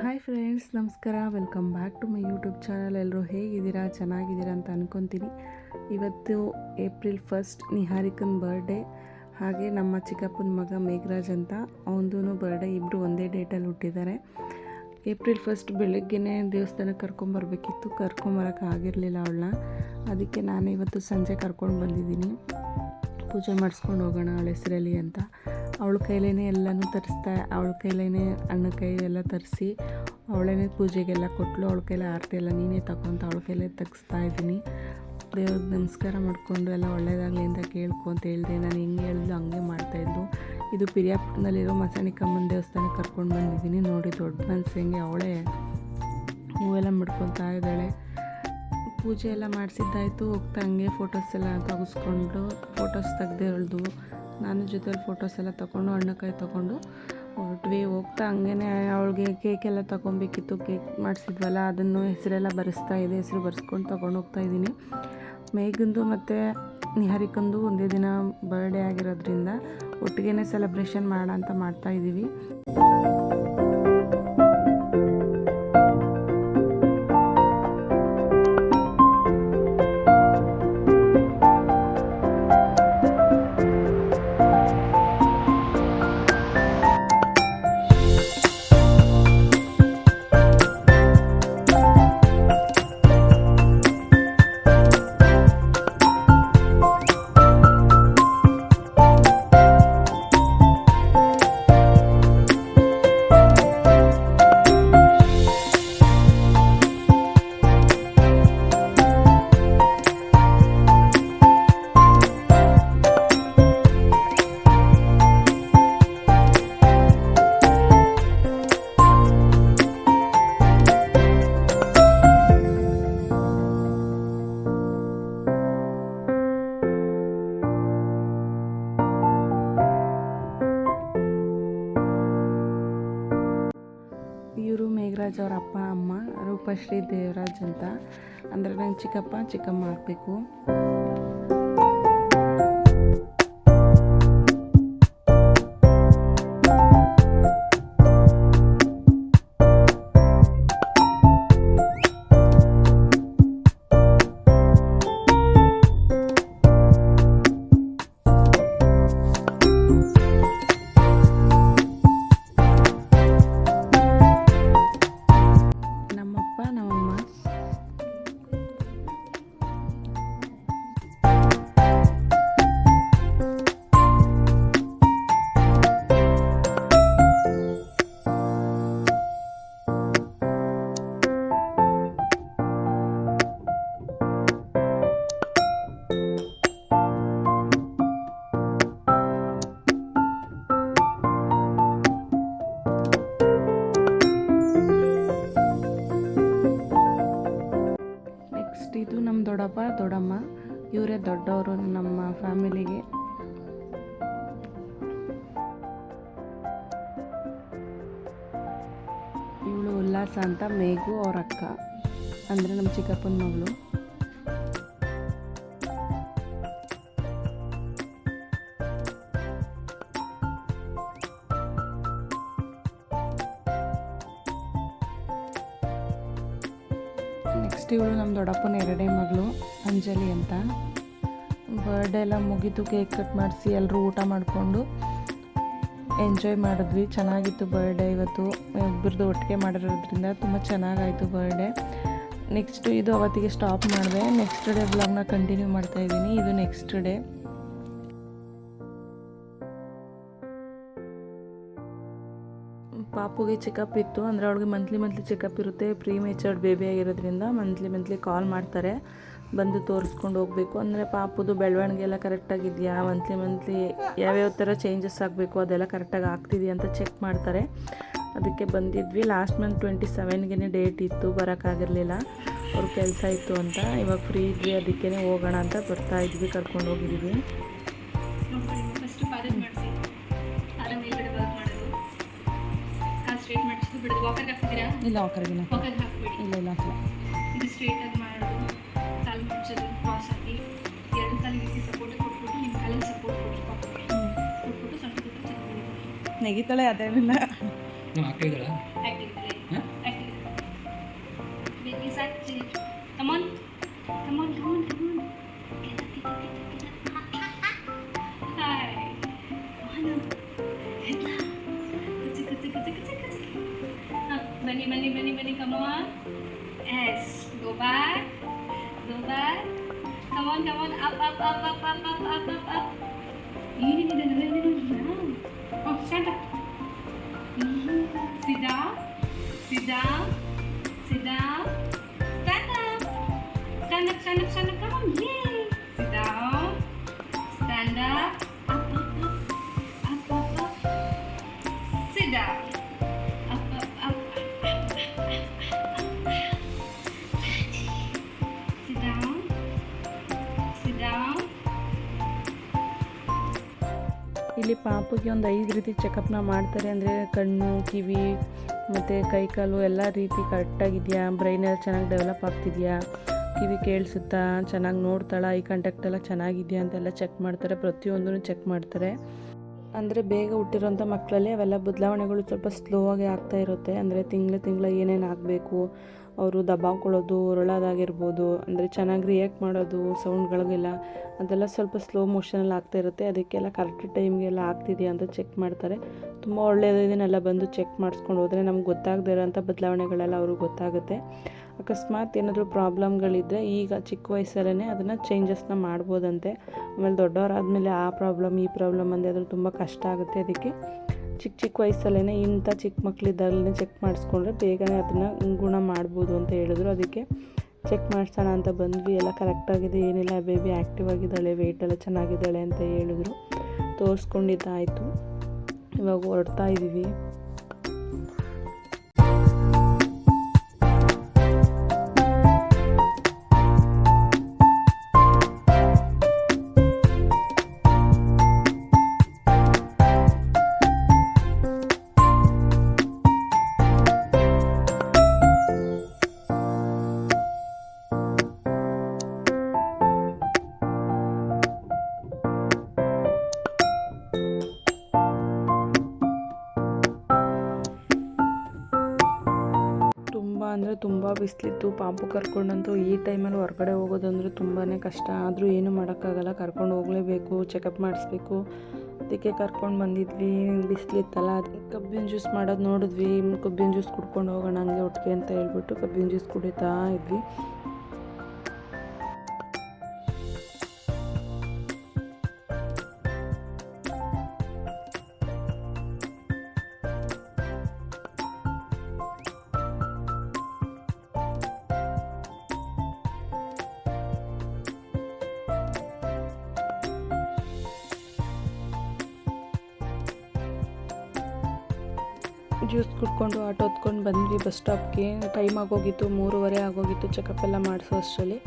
Hi friends, ನಮಸ್ಕಾರ. Welcome back to my YouTube channel. ಎಲ್ಲರೂ ಹೇಗಿದ್ದೀರಾ? ಚೆನ್ನಾಗಿದ್ದೀರಾ ಅಂತ ಅಂದ್ಕೊತೀನಿ. ಇವತ್ತು ಏಪ್ರಿಲ್ 1 ನಿಹಾರಿಕನ ಬರ್ಡೇ. ಹಾಗೆ ನಮ್ಮ ಚಿಕ್ಕಪ್ಪನ ಮಗ ಮೇಘರಾಜ್ ಅಂತ, ಅವನದು ಬರ್ಡೇ. ಇಬ್ಬರು ಒಂದೇ ಡೇಟಲ್ಲಿ ಹುಟ್ಟಿದ್ದಾರೆ. ಏಪ್ರಿಲ್ 1 ಬೆಳಗ್ಗೆನೇ ದೇವಸ್ಥಾನಕ್ಕೆ ಕರ್ಕೊಂಬರ್ಬೇಕಿತ್ತು, ಕರ್ಕೊಂಬರೋಕ್ಕಾಗಿರಲಿಲ್ಲ ಅವಳನ್ನ. ಅದಕ್ಕೆ ನಾನು ಇವತ್ತು ಸಂಜೆ ಕರ್ಕೊಂಡು ಬಂದಿದ್ದೀನಿ. ಪೂಜೆ ಮಾಡಿಸ್ಕೊಂಡು ಹೋಗೋಣ ಅವಳ ಹೆಸರಲ್ಲಿ ಅಂತ. ಅವಳ ಕೈಲೇ ಎಲ್ಲನೂ ಅವಳ ಕೈಲೇ ಅಣ್ಣ ಕೈ ಎಲ್ಲ ತರಿಸಿ ಅವಳೇ ಪೂಜೆಗೆಲ್ಲ ಕೊಟ್ಟಳು. ಅವಳ ಕೈಲೇ ಆರತಿ ಎಲ್ಲ ನೀನೇ ತಗೊಂತ ಅವಳ ಕೈಲೇ ತೆಗಿಸ್ತಾ ಇದ್ದೀನಿ. ದೇವ್ರಿಗೆ ನಮಸ್ಕಾರ ಮಾಡಿಕೊಂಡು ಎಲ್ಲ ಒಳ್ಳೆಯದಾಗಲಿ ಅಂತ ಕೇಳ್ಕೊ ಅಂತ ಹೇಳಿದೆ. ನಾನು ಹೆಂಗೆ ಹೇಳಿದ್ಲು ಹಂಗೆ ಮಾಡ್ತಾಯಿದ್ಲು. ಇದು ಪಿರಿಯಾಪುರದಲ್ಲಿರೋ ಮಸಾಣಿಕಮ್ಮನ ದೇವಸ್ಥಾನಕ್ಕೆ ಕರ್ಕೊಂಡು ಬಂದಿದ್ದೀನಿ. ನೋಡಿ ದೊಡ್ಡ ಮನಸ್ಸು ಹೆಂಗೆ ಅವಳೇ ಹೂವೆಲ್ಲ ಮುಡ್ಕೊತಾ ಇದ್ದಾಳೆ. ಪೂಜೆ ಎಲ್ಲ ಮಾಡಿಸಿದ್ದಾಯಿತು. ಹೋಗ್ತಾ ಹಂಗೆ ಫೋಟೋಸ್ ಎಲ್ಲ ತೆಗೆಸ್ಕೊಂಡು ಫೋಟೋಸ್ ತೆಗ್ದಿರೋಳ್ದು. ನಾನು ಜೊತೆಲಿ ಫೋಟೋಸ್ ಎಲ್ಲ ತೊಗೊಂಡು ಹಣ್ಣುಕಾಯಿ ತೊಗೊಂಡು ಹೊರಟ್ವಿ. ಹೋಗ್ತಾ ಹಂಗೇ ಅವಳಿಗೆ ಕೇಕೆಲ್ಲ ತೊಗೊಬೇಕಿತ್ತು. ಕೇಕ್ ಮಾಡಿಸಿದ್ವಲ್ಲ, ಅದನ್ನು ಹೆಸರೆಲ್ಲ ಬರೆಸ್ತಾ ಇದೆ. ಹೆಸರು ಬರೆಸ್ಕೊಂಡು ತೊಗೊಂಡು ಹೋಗ್ತಾಯಿದ್ದೀನಿ. ಮೇಘಂದು ಮತ್ತು ನಿಹಾರಿಕಂದು ಒಂದೇ ದಿನ ಬರ್ಡೇ ಆಗಿರೋದ್ರಿಂದ ಒಟ್ಟಿಗೆ ಸೆಲೆಬ್ರೇಷನ್ ಮಾಡೋಣ ಅಂತ ಮಾಡ್ತಾಯಿದ್ದೀವಿ. ಇವರು ಮೇಘರಾಜ್ ಅವ್ರ ಅಪ್ಪ ಅಮ್ಮ, ರೂಪಶ್ರೀ ದೇವರಾಜ್ ಅಂತ. ಅಂದರೆ ನಂಗೆ ಚಿಕ್ಕಪ್ಪ ಚಿಕ್ಕಮ್ಮ ಆಗಬೇಕು. ಇದು ನಮ್ಮ ದೊಡ್ಡಪ್ಪ ದೊಡ್ಡಮ್ಮ, ಇವರೇ ದೊಡ್ಡವರು ನಮ್ಮ ಫ್ಯಾಮಿಲಿಗೆ. ಇವಳು ಉಲ್ಲಾಸ ಅಂತ, ಮೇಘು ಅವ್ರ ಅಕ್ಕ, ಅಂದರೆ ನಮ್ಮ ಚಿಕ್ಕಪ್ಪನ ಮಗಳು. ನೆಕ್ಸ್ಟ್ ಇವಳು ನಮ್ಮ ದೊಡ್ಡಪ್ಪನ ಎರಡೇ ಮಗಳು ಅಂಜಲಿ ಅಂತ. ಬರ್ಡೇ ಎಲ್ಲ ಮುಗಿದು ಕೇಕ್ ಕಟ್ ಮಾಡಿಸಿ ಎಲ್ಲರೂ ಊಟ ಮಾಡಿಕೊಂಡು ಎಂಜಾಯ್ ಮಾಡಿದ್ವಿ. ಚೆನ್ನಾಗಿತ್ತು ಬರ್ಡೇ. ಇವತ್ತು ಇಬ್ಬರದು ಒಟ್ಟಿಗೆ ಮಾಡಿರೋದ್ರಿಂದ ತುಂಬ ಚೆನ್ನಾಗಾಯಿತು ಬರ್ಡೇ. ನೆಕ್ಸ್ಟು ಇದು ಅವತ್ತಿಗೆ ಸ್ಟಾಪ್ ಮಾಡಿದೆ. ನೆಕ್ಸ್ಟ್ ಡೇ ವ್ಲಾಗ್ನ ಕಂಟಿನ್ಯೂ ಮಾಡ್ತಾಯಿದ್ದೀನಿ. ಇದು ನೆಕ್ಸ್ಟ್ ಡೇ. ಪಾಪುಗೆ ಚೆಕಪ್ ಇತ್ತು. ಅಂದರೆ ಅವಳಿಗೆ ಮಂತ್ಲಿ ಚೆಕಪ್ ಇರುತ್ತೆ. ಪ್ರೀ ಮೆಚರ್ಡ್ ಬೇಬಿ ಆಗಿರೋದ್ರಿಂದ ಮಂತ್ಲಿ ಕಾಲ್ ಮಾಡ್ತಾರೆ, ಬಂದು ತೋರಿಸ್ಕೊಂಡು ಹೋಗಬೇಕು. ಅಂದರೆ ಪಾಪುದು ಬೆಳವಣಿಗೆ ಎಲ್ಲ ಕರೆಕ್ಟಾಗಿದೆಯಾ, ಮಂತ್ಲಿ ಯಾವ್ಯಾವ ಥರ ಚೇಂಜಸ್ ಆಗಬೇಕು ಅದೆಲ್ಲ ಕರೆಕ್ಟಾಗಿ ಆಗ್ತಿದೆಯಾ ಅಂತ ಚೆಕ್ ಮಾಡ್ತಾರೆ. ಅದಕ್ಕೆ ಬಂದಿದ್ವಿ. ಲಾಸ್ಟ್ ಮಂತ್ 27ಗೆ ಡೇಟ್ ಇತ್ತು, ಬರೋಕ್ಕಾಗಿರಲಿಲ್ಲ, ಅವ್ರ ಕೆಲಸ ಇತ್ತು ಅಂತ. ಇವಾಗ ಫ್ರೀ ಇದ್ವಿ, ಅದಕ್ಕೇ ಹೋಗೋಣ ಅಂತ ಬರ್ತಾಯಿದ್ವಿ, ಕರ್ಕೊಂಡು ಹೋಗಿದ್ವಿ. ಇಲ್ಲ ವಾಕರ್ಗಿನ ಇಲ್ಲ ಇದು ಸ್ಟ್ರೇಟ್ ಆಗಿ ಮಾಡೋದು, ಕಾಲು ಮುಚ್ಚೋದು, ಕ್ರಾಸ್ ಆಗಿ ಎರಡು ಕಾಲಿಗೆ ಸಪೋರ್ಟ್ ಕೊಟ್ಬಿಟ್ಟು ನಿಮ್ಮ ಕಾಲಿಗೆ ಸಪೋರ್ಟ್ ಕೊಟ್ಟು ನೆಗಿತಾಳೆ ಅದೇನಿಲ್ಲ. ಆಗ್ತಿದ್ದಾಳ? Active play. Huh? Active. Baby is active. Come on. Come on, come on, come on. Get up, get up, get up, get up. Hi. Come on. Get up. Kuchi, kuchi, kuchi, kuchi, kuchi. Bunny, bunny, bunny, bunny, come on. Yes. Go back. Go back. Come on, come on. Up, up, up, up, up, up, up, up, up. Oh, stand up. Sit down. Sit down. Sit down. Stand up. Stand up, stand up, stand up. Come on. Yay. Sit down. Stand up. Up, up, up. Up, up, up. Sit down. Up, up, up. Sit down. Sit down. ಇಲ್ಲಿ ಪಾಪುಗೆ ಒಂದು 5 ರೀತಿ ಚೆಕಪ್ನ ಮಾಡ್ತಾರೆ. ಅಂದರೆ ಕಣ್ಣು, ಕಿವಿ ಮತ್ತು ಕೈಕಾಲು ಎಲ್ಲ ರೀತಿ ಕರೆಕ್ಟಾಗಿದೆಯಾ, ಬ್ರೈನೆಲ್ಲ ಚೆನ್ನಾಗಿ ಡೆವಲಪ್ ಆಗ್ತಿದೆಯಾ, ಕಿವಿ ಕೇಳಿಸುತ್ತಾ, ಚೆನ್ನಾಗಿ ನೋಡ್ತಾಳ, ಐ ಕಾಂಟ್ಯಾಕ್ಟ್ ಎಲ್ಲ ಚೆನ್ನಾಗಿದೆಯಾ ಅಂತೆಲ್ಲ ಚೆಕ್ ಮಾಡ್ತಾರೆ. ಪ್ರತಿಯೊಂದನ್ನು ಚೆಕ್ ಮಾಡ್ತಾರೆ. ಅಂದರೆ ಬೇಗ ಹುಟ್ಟಿರೋಂಥ ಮಕ್ಕಳಲ್ಲಿ ಅವೆಲ್ಲ ಬದಲಾವಣೆಗಳು ಸ್ವಲ್ಪ ಸ್ಲೋ ಆಗಿ ಆಗ್ತಾ ಇರುತ್ತೆ. ಅಂದರೆ ತಿಂಗಳ ಏನೇನು ಆಗಬೇಕು, ಅವರು ದಬಾಕೊಳ್ಳೋದು, ಹೊರಳೋದಾಗಿರ್ಬೋದು, ಅಂದರೆ ಚೆನ್ನಾಗಿ ರಿಯಾಕ್ಟ್ ಮಾಡೋದು ಸೌಂಡ್ಗಳಿಗೆಲ್ಲ, ಅದೆಲ್ಲ ಸ್ವಲ್ಪ ಸ್ಲೋ ಮೋಷನಲ್ಲಿ ಆಗ್ತಾ ಇರುತ್ತೆ. ಅದಕ್ಕೆಲ್ಲ ಕರೆಕ್ಟ್ ಟೈಮ್ಗೆಲ್ಲ ಆಗ್ತಿದೆಯಾ ಅಂತ ಚೆಕ್ ಮಾಡ್ತಾರೆ. ತುಂಬ ಒಳ್ಳೆಯದು. ಇದನ್ನೆಲ್ಲ ಬಂದು ಚೆಕ್ ಮಾಡಿಸ್ಕೊಂಡು ಹೋದರೆ ನಮ್ಗೆ ಗೊತ್ತಾಗದೇ ಇರೋಂಥ ಬದಲಾವಣೆಗಳೆಲ್ಲ ಅವ್ರಿಗೆ ಗೊತ್ತಾಗುತ್ತೆ. ಅಕಸ್ಮಾತ್ ಏನಾದರೂ ಪ್ರಾಬ್ಲಮ್ಗಳಿದ್ದರೆ ಈಗ ಚಿಕ್ಕ ವಯಸ್ಸಲ್ಲೇ ಅದನ್ನು ಚೇಂಜಸ್ನ ಮಾಡ್ಬೋದಂತೆ. ಆಮೇಲೆ ದೊಡ್ಡವರಾದಮೇಲೆ ಆ ಪ್ರಾಬ್ಲಮ್ ಈ ಪ್ರಾಬ್ಲಮ್ ಅಂದೆ ಅದ್ರ ತುಂಬ ಕಷ್ಟ ಆಗುತ್ತೆ. ಅದಕ್ಕೆ ಚಿಕ್ಕ ವಯಸ್ಸಲ್ಲೇ ಇಂಥ ಚಿಕ್ಕ ಮಕ್ಕಳಿದ್ದಾಗಲೇ ಚೆಕ್ ಮಾಡಿಸ್ಕೊಂಡ್ರೆ ಬೇಗನೆ ಅದನ್ನು ಗುಣ ಮಾಡ್ಬೋದು ಅಂತ ಹೇಳಿದ್ರು. ಅದಕ್ಕೆ ಚೆಕ್ ಮಾಡಿಸೋಣ ಅಂತ ಬಂದ್ವಿ. ಎಲ್ಲ ಕರೆಕ್ಟಾಗಿದೆ, ಏನಿಲ್ಲ, ಬೇಬಿ ಆ್ಯಕ್ಟಿವ್ ಆಗಿದ್ದಾಳೆ, ವೆಯ್ಟ್ ಎಲ್ಲ ಚೆನ್ನಾಗಿದ್ದಾಳೆ ಅಂತ ಹೇಳಿದ್ರು. ತೋರಿಸ್ಕೊಂಡಿದ್ದಾಯಿತು. ಇವಾಗ ಹೊರಡ್ತಾ ಇದ್ದೀವಿ. ತುಂಬ ಬಿಸಿಲಿತ್ತು. ಪಾಪು ಕರ್ಕೊಂಡಂತೂ ಈ ಟೈಮಲ್ಲಿ ಹೊರಗಡೆ ಹೋಗೋದಂದ್ರೆ ತುಂಬಾ ಕಷ್ಟ. ಆದರೂ ಏನೂ ಮಾಡೋಕ್ಕಾಗಲ್ಲ, ಕರ್ಕೊಂಡು ಹೋಗಲೇಬೇಕು, ಚೆಕಪ್ ಮಾಡಿಸ್ಬೇಕು. ಅದಕ್ಕೆ ಕರ್ಕೊಂಡು ಬಂದಿದ್ವಿ. ಬಿಸಿಲಿತ್ತಲ್ಲ, ಕಬ್ಬಿನ ಜ್ಯೂಸ್ ಮಾಡೋದು ನೋಡಿದ್ವಿ. ಕಬ್ಬಿನ ಜ್ಯೂಸ್ ಕುಡ್ಕೊಂಡು ಹೋಗೋಣ ಹಂಗೆ ಒಟ್ಟಿಗೆ ಅಂತ ಹೇಳ್ಬಿಟ್ಟು ಕಬ್ಬಿನ ಜ್ಯೂಸ್ ಕುಡಿತಾ ಇದ್ವಿ. ಜ್ಯೂಸ್ ಕುಡ್ಕೊಂಡು ಆಟೋ ಹೊತ್ಕೊಂಡು ಬಂದ್ವಿ ಬಸ್ ಸ್ಟಾಪ್ಗೆ. ಟೈಮ್ ಆಗೋಗಿತ್ತು, 3:30 ಆಗೋಗಿತ್ತು. ಚೆಕಪ್ ಎಲ್ಲ ಮಾಡಿಸೋ ಅಷ್ಟರಲ್ಲಿ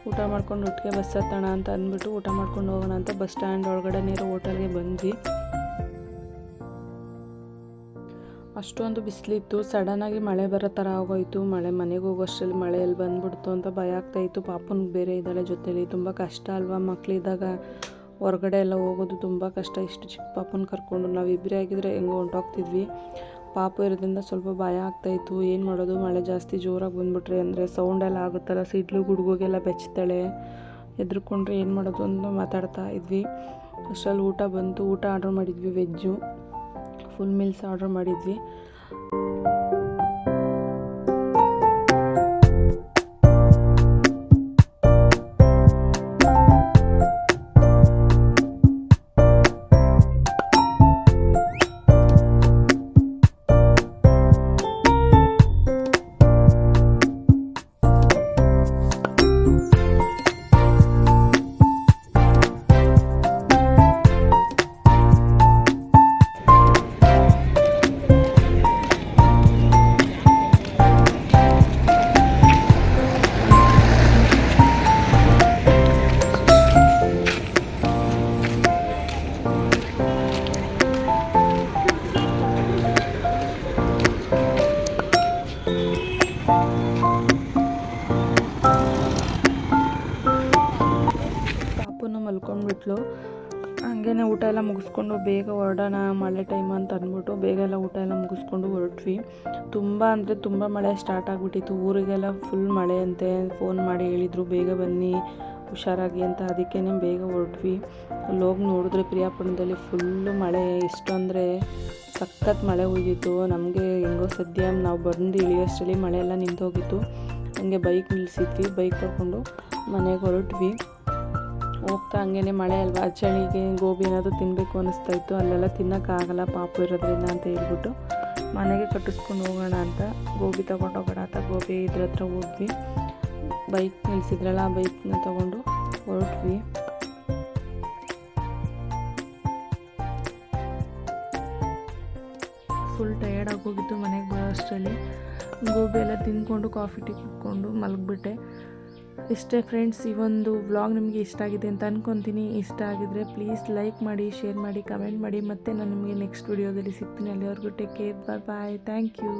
ಊಟ ಮಾಡ್ಕೊಂಡು ಒಟ್ಟಿಗೆ ಬಸ್ ಹತ್ತೋಣ ಅಂತ ಅಂದ್ಬಿಟ್ಟು ಊಟ ಮಾಡ್ಕೊಂಡು ಹೋಗೋಣ ಅಂತ ಬಸ್ ಸ್ಟ್ಯಾಂಡ್ ಒಳಗಡೆ ನೇರ ಹೋಟೆಲ್ಗೆ ಬಂದ್ವಿ. ಅಷ್ಟೊಂದು ಬಿಸಿಲಿತ್ತು. ಸಡನ್ನಾಗಿ ಮಳೆ ಬರೋ ಥರ ಆಗೋಯಿತು. ಮನೆಗೆ ಹೋಗೋ ಅಷ್ಟರಲ್ಲಿ ಮಳೆ ಎಲ್ಲಿ ಬಂದ್ಬಿಡ್ತು ಅಂತ ಭಯ ಆಗ್ತಾಯಿತ್ತು. ಪಾಪನಿಗೆ ಬೇರೆ ಇದ್ದಾಳೆ ಜೊತೆಲಿ. ತುಂಬ ಕಷ್ಟ ಅಲ್ವಾ, ಮಕ್ಕಳಿದ್ದಾಗ ಹೊರಗಡೆ ಎಲ್ಲ ಹೋಗೋದು ತುಂಬ ಕಷ್ಟ. ಇಷ್ಟು ಚಿಕ್ಕ ಪಾಪನ ಕರ್ಕೊಂಡು ನಾವಿಬ್ಬರೇ ಆಗಿದ್ರೆ ಹೆಂಗೋ ಹೊಂಟೋಗ್ತಿದ್ವಿ. ಪಾಪು ಇರೋದ್ರಿಂದ ಸ್ವಲ್ಪ ಭಯ ಆಗ್ತಾಯಿತ್ತು. ಏನು ಮಾಡೋದು, ಮಳೆ ಜಾಸ್ತಿ ಜೋರಾಗಿ ಬಂದುಬಿಟ್ರೆ ಅಂದರೆ ಸೌಂಡೆಲ್ಲ ಆಗುತ್ತಲ್ಲ, ಸಿಡ್ಲು ಗುಡುಗುಗೆಲ್ಲ ಬೆಚ್ತಾಳೆ, ಹೆದ್ರುಕೊಂಡ್ರೆ ಏನು ಮಾಡೋದು ಅಂತ ಮಾತಾಡ್ತಾ ಇದ್ವಿ. ಅಷ್ಟರಲ್ಲಿ ಊಟ ಬಂತು. ಊಟ ಆರ್ಡ್ರ್ ಮಾಡಿದ್ವಿ, ವೆಜ್ಜು ಫುಲ್ ಮೀಲ್ಸ್ ಆರ್ಡ್ರ್ ಮಾಡಿದ್ವಿ. ಎಲ್ಲ ಮುಗಿಸ್ಕೊಂಡು ಬೇಗ ಹೊರಡೋಣ, ಮಳೆ ಟೈಮ್ ಅಂತ ಅಂದ್ಬಿಟ್ಟು ಬೇಗ ಎಲ್ಲ ಊಟ ಎಲ್ಲ ಮುಗಿಸ್ಕೊಂಡು ಹೊರಟ್ವಿ. ತುಂಬ ಅಂದರೆ ತುಂಬ ಮಳೆ ಸ್ಟಾರ್ಟ್ ಆಗಿಬಿಟ್ಟಿತ್ತು. ಊರಿಗೆಲ್ಲ ಫುಲ್ ಮಳೆ ಅಂತೆ. ಫೋನ್ ಮಾಡಿ ಹೇಳಿದರು ಬೇಗ ಬನ್ನಿ ಹುಷಾರಾಗಿ ಅಂತ. ಅದಕ್ಕೇ ಬೇಗ ಹೊರಟ್ವಿ. ಅಲ್ಲಿ ಹೋಗಿ ನೋಡಿದ್ರೆ ಪ್ರಿಯಾಪುರದಲ್ಲಿ ಫುಲ್ಲು ಮಳೆ. ಎಷ್ಟು ಅಂದರೆ ಸಖತ್ ಮಳೆ ಹೋಗಿತ್ತು. ನಮಗೆ ಹೆಂಗೋ ಸದ್ಯ ನಾವು ಬಂದು ಇಳಿಯೋಷ್ಟರಲ್ಲಿ ಮಳೆ ಎಲ್ಲ ನಿಂತೋಗಿತ್ತು. ಹಂಗೆ ಬೈಕ್ ನಿಲ್ಲಿಸಿದ್ವಿ. ಬೈಕ್ ತಗೊಂಡು ಮನೆಗೆ ಹೊರಟ್ವಿ. ಹೋಗ್ತಾ ಹಂಗೇ ಮಳೆ ಅಲ್ವಾ, ಚಳಿಗೆ ಗೋಬಿ ಏನಾದರೂ ತಿನ್ನಬೇಕು ಅನ್ನಿಸ್ತಾಯಿತ್ತು. ಅಲ್ಲೆಲ್ಲ ತಿನ್ನೋಕ್ಕಾಗಲ್ಲ ಪಾಪು ಇರೋದ್ರಿಂದ ಅಂತ ಹೇಳ್ಬಿಟ್ಟು ಮನೆಗೆ ಕಟ್ಟಿಸ್ಕೊಂಡು ಹೋಗೋಣ ಅಂತ ಗೋಬಿ ತೊಗೊಂಡು ಹೋಗೋಣ ಅಂತ ಗೋಬಿ ಇದ್ರ ಹತ್ರ ಹೋದ್ವಿ. ಬೈಕ್ ನಿಲ್ಲಿಸಿದ್ರಲ್ಲ ಆ ಬೈಕ್ನ ತೊಗೊಂಡು ಹೊರಟ್ವಿ. ಫುಲ್ ಟಯರ್ಡ್ ಆಗೋಗಿತ್ತು. ಮನೆಗೆ ಬರೋ ಅಷ್ಟರಲ್ಲಿ ಗೋಬಿ ಎಲ್ಲ ತಿಂದ್ಕೊಂಡು ಕಾಫಿ ಟೀ ಕುಡ್ಕೊಂಡು ಮಲಗಿಬಿಟ್ಟೆ. ಇಷ್ಟೇ ಫ್ರೆಂಡ್ಸ್, ಈ ಒಂದು ವ್ಲಾಗ್ ನಿಮಗೆ ಇಷ್ಟ ಆಗಿದೆ ಅಂತ ಅಂದ್ಕೊತೀನಿ. ಇಷ್ಟ ಆಗಿದ್ರೆ ಪ್ಲೀಸ್ ಲೈಕ್ ಮಾಡಿ, ಶೇರ್ ಮಾಡಿ, ಕಮೆಂಟ್ ಮಾಡಿ. ಮತ್ತು ನಾನು ನಿಮಗೆ ನೆಕ್ಸ್ಟ್ ವಿಡಿಯೋದಲ್ಲಿ ಸಿಗ್ತೀನಿ. ಅಲ್ಲಿವರೆಗೂ take care, bye bye, thank you.